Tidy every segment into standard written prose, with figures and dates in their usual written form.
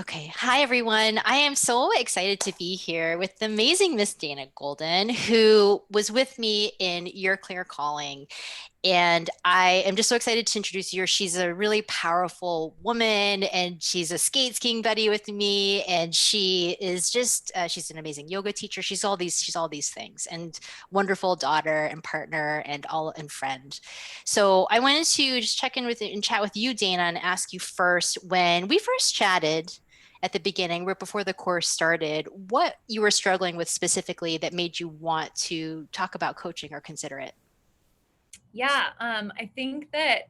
Okay. Hi, everyone. I am so excited to be here with the amazing Miss Dana Golden, who was with me in Your Clear Calling. And I am just so excited to introduce you. She's a really powerful woman, and she's a skate skiing buddy with me. And she is just, she's an amazing yoga teacher. She's all these things, and wonderful daughter and partner and friend. So I wanted to just check in with and chat with you, Dana, and ask you first, when we first chatted at the beginning, right before the course started, what you were struggling with specifically that made you want to talk about coaching or consider it. I think that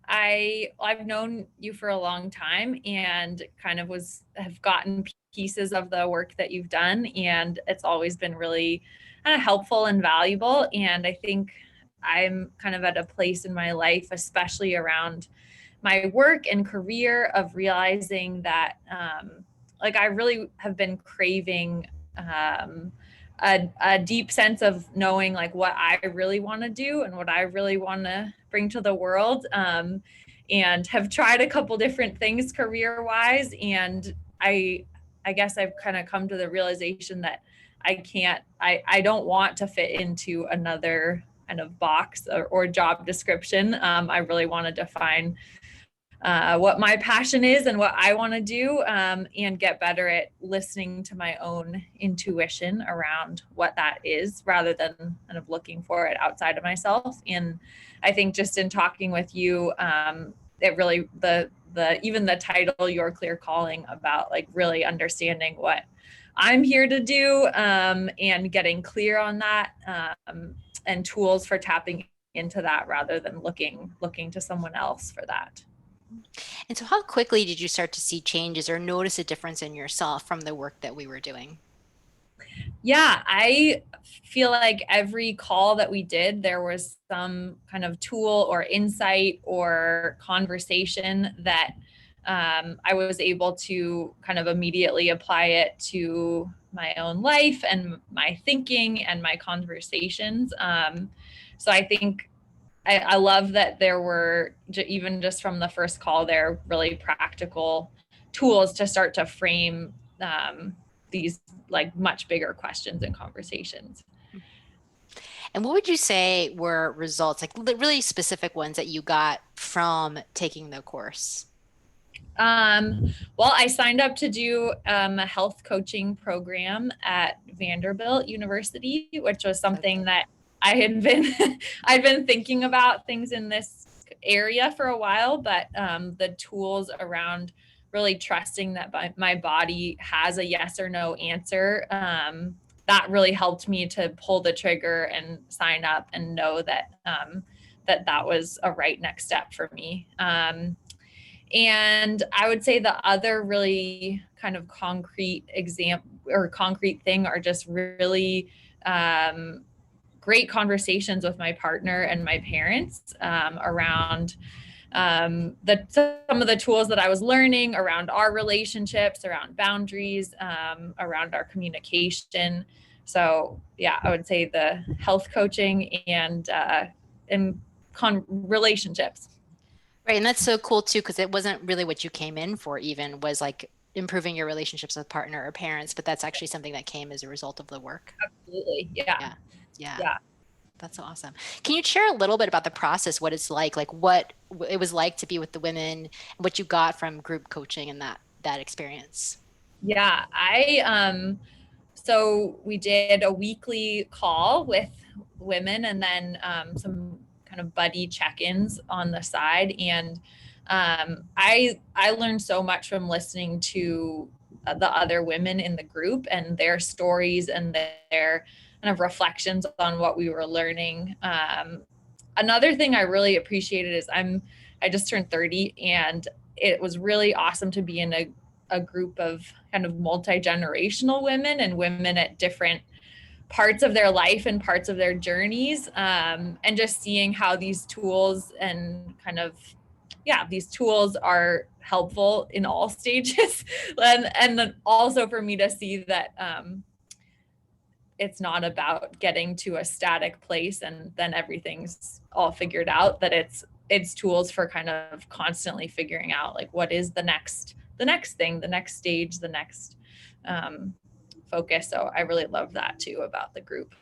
I've known you for a long time and kind of have gotten pieces of the work that you've done, and it's always been really kind of helpful and valuable. And I think I'm kind of at a place in my life, especially around my work and career, of realizing that like I really have been craving a deep sense of knowing like what I really want to do and what I really want to bring to the world. And have tried a couple different things career wise. And I guess I've kind of come to the realization that I don't want to fit into another kind of box or job description. I really want to define what my passion is and what I want to do, and get better at listening to my own intuition around what that is rather than kind of looking for it outside of myself. And I think just in talking with you, it really, the even the title, Your Clear Calling, about like really understanding what I'm here to do, and getting clear on that, and tools for tapping into that rather than looking to someone else for that. And so, how quickly did you start to see changes or notice a difference in yourself from the work that we were doing? Yeah, I feel like every call that we did, there was some kind of tool or insight or conversation that I was able to kind of immediately apply it to my own life and my thinking and my conversations. So I think I love that there were, even just from the first call, there really practical tools to start to frame these like much bigger questions and conversations. And what would you say were results, like really specific ones that you got from taking the course? Well, I signed up to do a health coaching program at Vanderbilt University, which was something Okay. that I had been I'd been thinking about things in this area for a while, but the tools around really trusting that my body has a yes or no answer, that really helped me to pull the trigger and sign up and know that that was a right next step for me. And I would say the other really kind of concrete example or concrete thing are just really great conversations with my partner and my parents, around some of the tools that I was learning around our relationships, around boundaries, around our communication. So yeah, I would say the health coaching and relationships. Right. And that's so cool too, because it wasn't really what you came in for, even was like improving your relationships with partner or parents, but that's actually something that came as a result of the work. Absolutely. Yeah. Yeah. Yeah. Yeah. That's awesome. Can you share a little bit about the process, what it's like what it was like to be with the women, what you got from group coaching and that experience? Yeah. So we did a weekly call with women, and then some kind of buddy check-ins on the side. And I learned so much from listening to the other women in the group and their stories and their kind of reflections on what we were learning. Another thing I really appreciated is I just turned 30, and it was really awesome to be in a group of kind of multi-generational women and women at different parts of their life and parts of their journeys, and just seeing how these tools and kind of these tools are helpful in all stages. And then also for me to see that it's not about getting to a static place and then everything's all figured out, that it's tools for kind of constantly figuring out like what is the the next thing, the next stage, the next focus. So I really love that too about the group.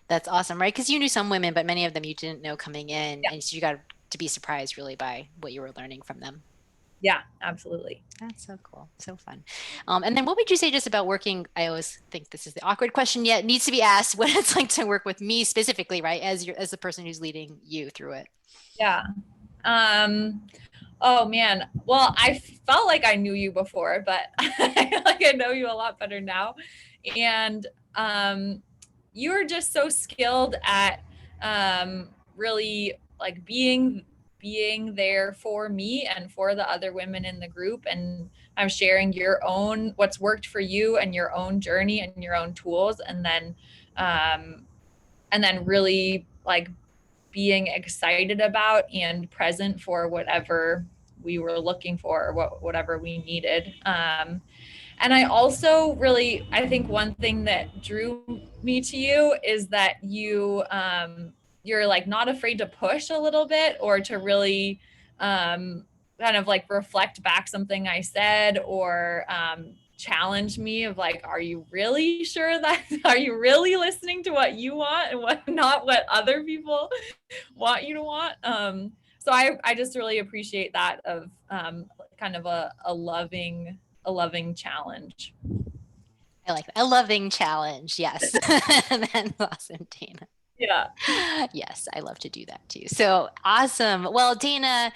That's awesome, right? Because you knew some women, but many of them you didn't know coming in, Yeah, and so you got to be surprised really by what you were learning from them. yeah, absolutely. That's so cool. So fun. And then what would you say just about working? I always think this is the awkward question yet needs to be asked what it's like to work with me specifically, right? As the person who's leading you through it. Yeah. Um, oh man. Well, I felt like I knew you before, but I know you a lot better now. And you are just so skilled at really like being there for me and for the other women in the group, and I'm sharing your own what's worked for you and your own journey and your own tools, um and then really like being excited about and present for whatever we were looking for, or whatever we needed. And I also really, I think one thing that drew me to you is that you're like not afraid to push a little bit, or to really kind of like reflect back something I said, or challenge me of like, are you really sure that, are you really listening to what you want and what, not what other people want you to want? So I just really appreciate that of kind of a loving challenge. I like that. A loving challenge. Yes. That's awesome, Dana. Yeah. Yes, I love to do that too. So awesome. Well, Dana,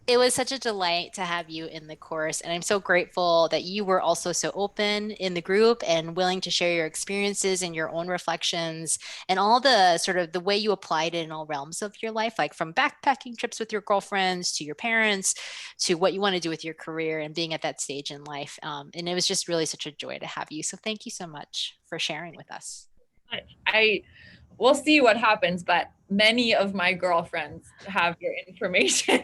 it was such a delight to have you in the course, and I'm so grateful that you were also so open in the group and willing to share your experiences and your own reflections and all the sort of the way you applied it in all realms of your life, like from backpacking trips with your girlfriends to your parents to what you want to do with your career and being at that stage in life. And it was just really such a joy to have you. So thank you so much for sharing with us. I we'll see what happens, but many of my girlfriends have your information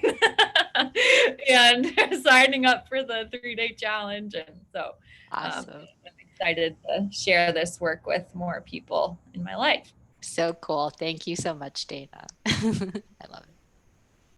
and they're signing up for the 3-day challenge. And so Awesome. I'm excited to share this work with more people in my life. So cool. Thank you so much, Dana. I love it.